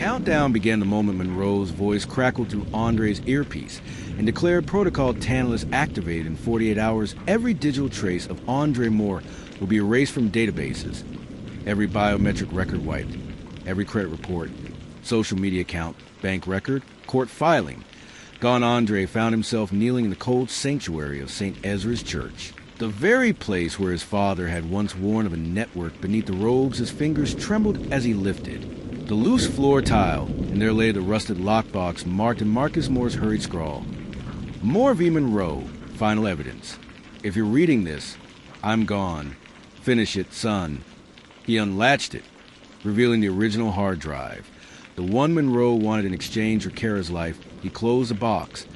countdown began the moment Monroe's voice crackled through Andre's earpiece and declared Protocol Tantalus activated in 48 hours. Every digital trace of Andre Moore will be erased from databases. Every biometric record wiped. Every credit report, social media account, bank record, court filing. Gone Andre found himself kneeling in the cold sanctuary of St. Ezra's Church, the very place where his father had once worn of a network beneath the robes. His fingers trembled as he lifted the loose floor tile, and there lay the rusted lockbox marked in Marcus Moore's hurried scrawl. Moore v. Monroe, final evidence. If you're reading this, I'm gone. Finish it, son. He unlatched it, revealing the original hard drive. The one Monroe wanted in exchange for Kara's life. He closed the box.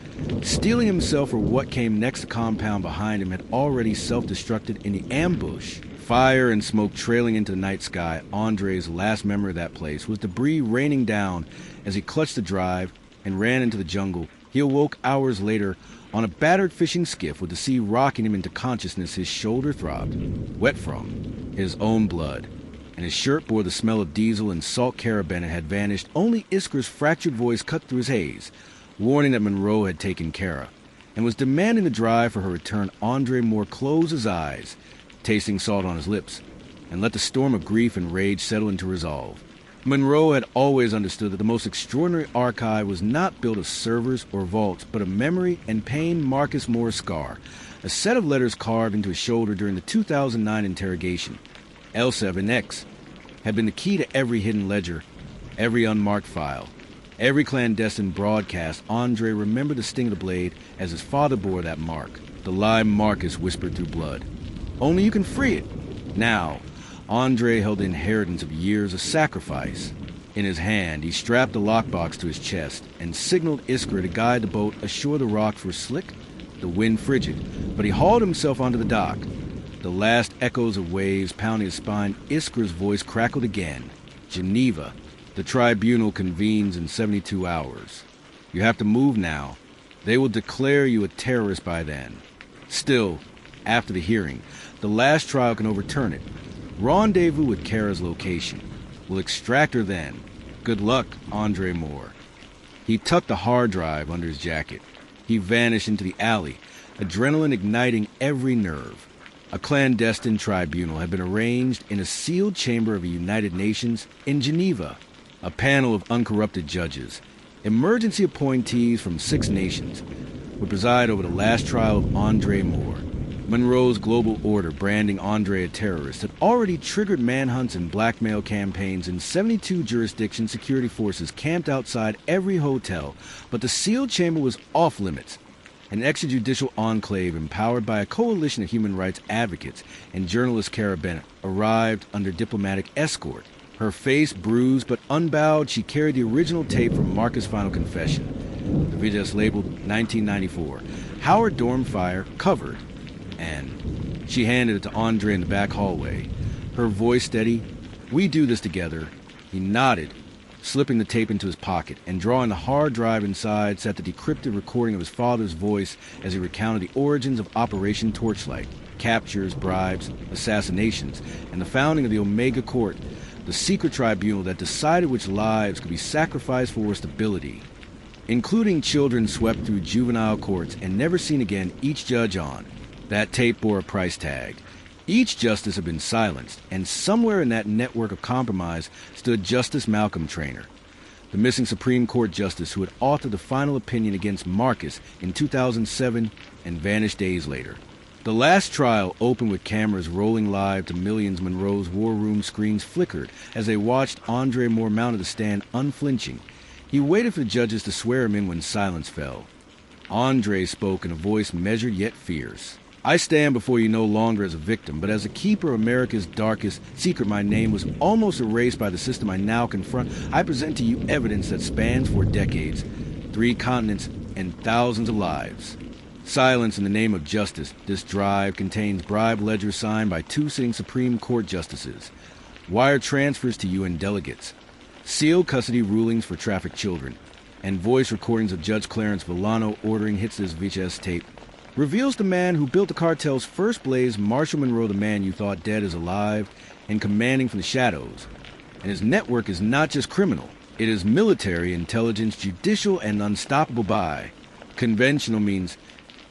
Steeling himself for what came next, the compound behind him had already self-destructed in the ambush. Fire and smoke trailing into the night sky. Andre's last memory of that place was debris raining down as he clutched the drive and ran into the jungle. He awoke hours later on a battered fishing skiff with the sea rocking him into consciousness. His shoulder throbbed, wet from his own blood, and his shirt bore the smell of diesel and salt. Kara Bennett had vanished. Only Iskra's fractured voice cut through his haze, warning that Monroe had taken Kara and was demanding the drive for her return. Andre Moore closed his eyes, tasting salt on his lips, and let the storm of grief and rage settle into resolve. Monroe had always understood that the most extraordinary archive was not built of servers or vaults, but of memory and pain. Marcus Moore's scar, a set of letters carved into his shoulder during the 2009 interrogation. L7 and X had been the key to every hidden ledger, every unmarked file, every clandestine broadcast. Andre remembered the sting of the blade as his father bore that mark. The lie Marcus whispered through blood. Only you can free it. Now, Andre held the inheritance of years of sacrifice. In his hand, he strapped the lockbox to his chest and signaled Iskra to guide the boat ashore. The rocks were slick, the wind frigid, but he hauled himself onto the dock. The last echoes of waves pounding his spine. Iskra's voice crackled again. Geneva. The tribunal convenes in 72 hours. You have to move now. They will declare you a terrorist by then. Still, after the hearing, the last trial can overturn it. Rendezvous with Kara's location. We'll extract her then. Good luck, Andre Moore. He tucked the hard drive under his jacket. He vanished into the alley, adrenaline igniting every nerve. A clandestine tribunal had been arranged in a sealed chamber of the United Nations in Geneva. A panel of uncorrupted judges, emergency appointees from 6 nations, would preside over the last trial of Andre Moore. Monroe's global order branding Andre a terrorist had already triggered manhunts and blackmail campaigns in 72 jurisdictions. Security forces camped outside every hotel, but the sealed chamber was off limits. An extrajudicial enclave empowered by a coalition of human rights advocates and journalist Kara Bennett arrived under diplomatic escort. Her face bruised but unbowed, she carried the original tape from Marcus' final confession. The video labeled 1994, Howard Dorm Fire, covered, and she handed it to Andre in the back hallway. Her voice steady. We do this together. He nodded, slipping the tape into his pocket, and drawing the hard drive inside sat the decrypted recording of his father's voice as he recounted the origins of Operation Torchlight, captures, bribes, assassinations, and the founding of the Omega Court, the secret tribunal that decided which lives could be sacrificed for stability, including children swept through juvenile courts and never seen again. Each judge on that tape bore a price tag. Each justice had been silenced, and somewhere in that network of compromise stood Justice Malcolm Traynor, the missing Supreme Court justice who had authored the final opinion against Marcus in 2007 and vanished days later. The last trial opened with cameras rolling live to millions. Monroe's war room screens flickered as they watched. Andre Moore mounted the stand unflinching. He waited for the judges to swear him in when silence fell. Andre spoke in a voice measured yet fierce. I stand before you no longer as a victim, but as a keeper of America's darkest secret. My name was almost erased by the system I now confront. I present to you evidence that spans 4 decades, 3 continents, and thousands of lives. Silence in the name of justice. This drive contains bribe ledgers signed by 2 sitting Supreme Court justices, wire transfers to UN delegates, sealed custody rulings for trafficked children, and voice recordings of Judge Clarence Villano ordering hits this VHS tape. Reveals the man who built the cartel's first blaze. Marshall Monroe, the man you thought dead, is alive and commanding from the shadows. And his network is not just criminal. It is military, intelligence, judicial, and unstoppable by. Conventional means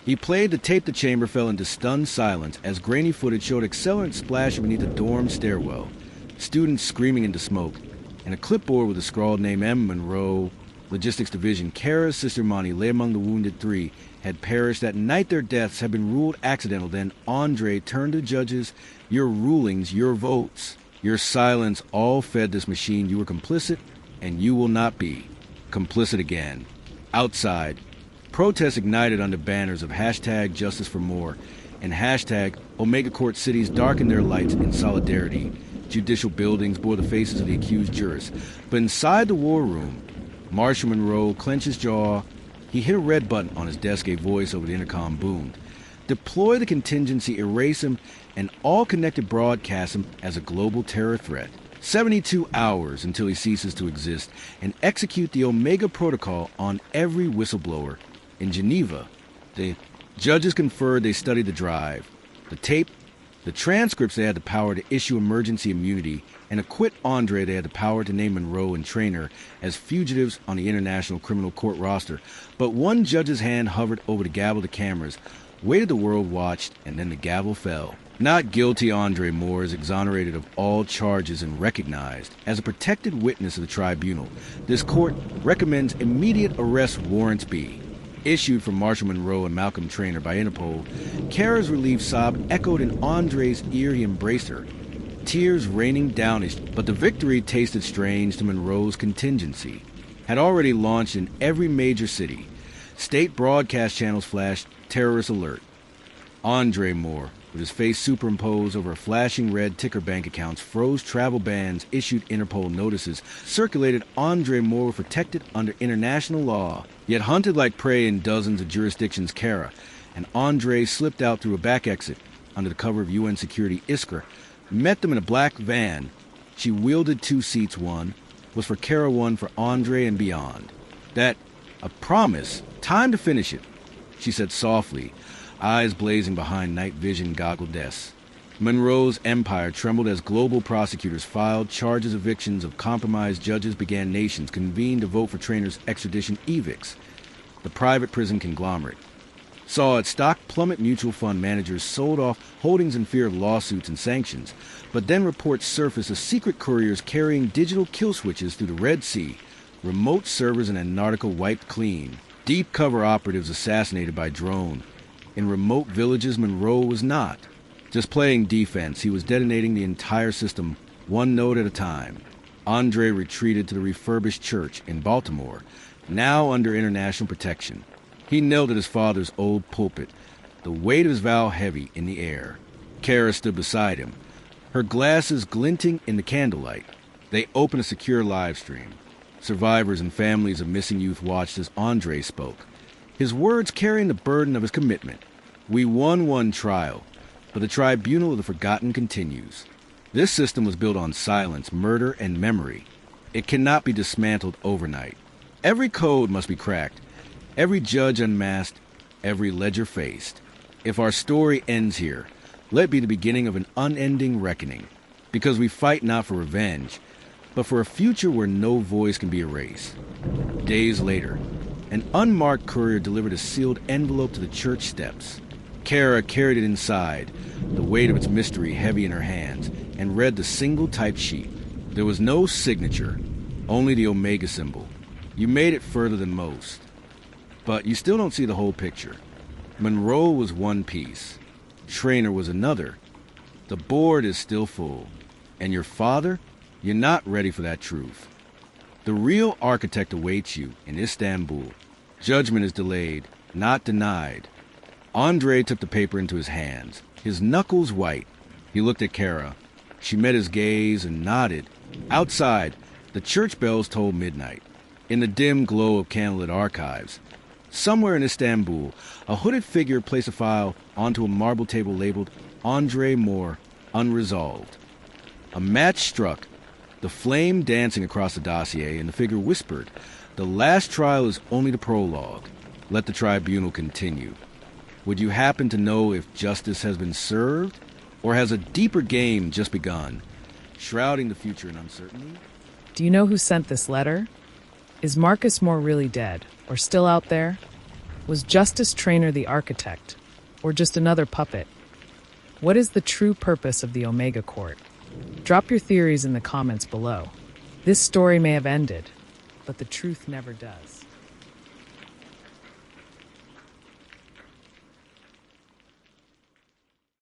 he played to tape the chamber fell into stunned silence as grainy footage showed accelerant splashing beneath the dorm stairwell, students screaming into smoke, and a clipboard with a scrawled name M. Monroe, Logistics Division. Kara's sister Monty lay among the wounded 3, had perished that night. Their deaths had been ruled accidental. Then Andre turned to judges. Your rulings, your votes, your silence all fed this machine. You were complicit, and you will not be complicit again. Outside, protests ignited under banners of hashtag Justice for More and hashtag Omega Court cities darkened their lights in solidarity. Judicial buildings bore the faces of the accused jurists. But inside the war room, Marshal Monroe clenched his jaw. He hit a red button on his desk. A voice over the intercom boomed. Deploy the contingency, erase him, and all connected broadcast him as a global terror threat. 72 hours until he ceases to exist, and execute the Omega Protocol on every whistleblower. In Geneva, the judges conferred. They studied the drive, the tape, the transcripts. They had the power to issue emergency immunity and acquit Andre. They had the power to name Monroe and Traynor as fugitives on the International Criminal Court roster. But one judge's hand hovered over the gavel. The cameras waited, the world watched, and then the gavel fell. Not guilty. Andre Moore is exonerated of all charges and recognized as a protected witness of the tribunal. This court recommends immediate arrest warrants be issued from Marshal Monroe and Malcolm Traynor by Interpol. Kara's relieved sob echoed in Andre's ear. He embraced her, tears raining down his. But the victory tasted strange to Monroe's contingency. Had already launched in every major city. State broadcast channels flashed terrorist alert. Andre Moore, with his face superimposed over flashing red ticker bank accounts, froze travel bans, issued Interpol notices, circulated. Andre Moore protected under international law, yet hunted like prey in dozens of jurisdictions. Kara and Andre slipped out through a back exit under the cover of UN security. Iskra met them in a black van. She wielded 2 seats. One was for Kara, one for Andre and beyond. That a promise. Time to finish it, she said softly, eyes blazing behind night vision goggle desks. Monroe's empire trembled as global prosecutors filed charges. Evictions of compromised judges began. Nations convened to vote for Traynor's extradition. Evicts, the private prison conglomerate, saw its stock plummet. Mutual fund managers sold off holdings in fear of lawsuits and sanctions. But then reports surfaced of secret couriers carrying digital kill switches through the Red Sea, remote servers in Antarctica wiped clean, deep cover operatives assassinated by drone. In remote villages, Monroe was not just playing defense. He was detonating the entire system, one node at a time. Andre retreated to the refurbished church in Baltimore, now under international protection. He knelt at his father's old pulpit, the weight of his vow heavy in the air. Kara stood beside him, her glasses glinting in the candlelight. They opened a secure live stream. Survivors and families of missing youth watched as Andre spoke, his words carrying the burden of his commitment. We won one trial, but the tribunal of the forgotten continues. This system was built on silence, murder, and memory. It cannot be dismantled overnight. Every code must be cracked, every judge unmasked, every ledger faced. If our story ends here, let it be the beginning of an unending reckoning, because we fight not for revenge, but for a future where no voice can be erased. Days later, an unmarked courier delivered a sealed envelope to the church steps. Kara carried it inside, the weight of its mystery heavy in her hands, and read the single typed sheet. There was no signature, only the Omega symbol. You made it further than most, but you still don't see the whole picture. Monroe was one piece. Traynor was another. The board is still full. And your father? You're not ready for that truth. The real architect awaits you in Istanbul. Judgment is delayed, not denied. Andre took the paper into his hands, his knuckles white. He looked at Kara. She met his gaze and nodded. Outside, the church bells tolled midnight. In the dim glow of candlelit archives, somewhere in Istanbul, a hooded figure placed a file onto a marble table labeled Andre Moore, Unresolved. A match struck, the flame dancing across the dossier, and the figure whispered, "The last trial is only the prologue. Let the tribunal continue." Would you happen to know if justice has been served, or has a deeper game just begun, shrouding the future in uncertainty? Do you know who sent this letter? Is Marcus Moore really dead, or still out there? Was Justice Traynor the architect, or just another puppet? What is the true purpose of the Omega Court? Drop your theories in the comments below. This story may have ended, but the truth never does.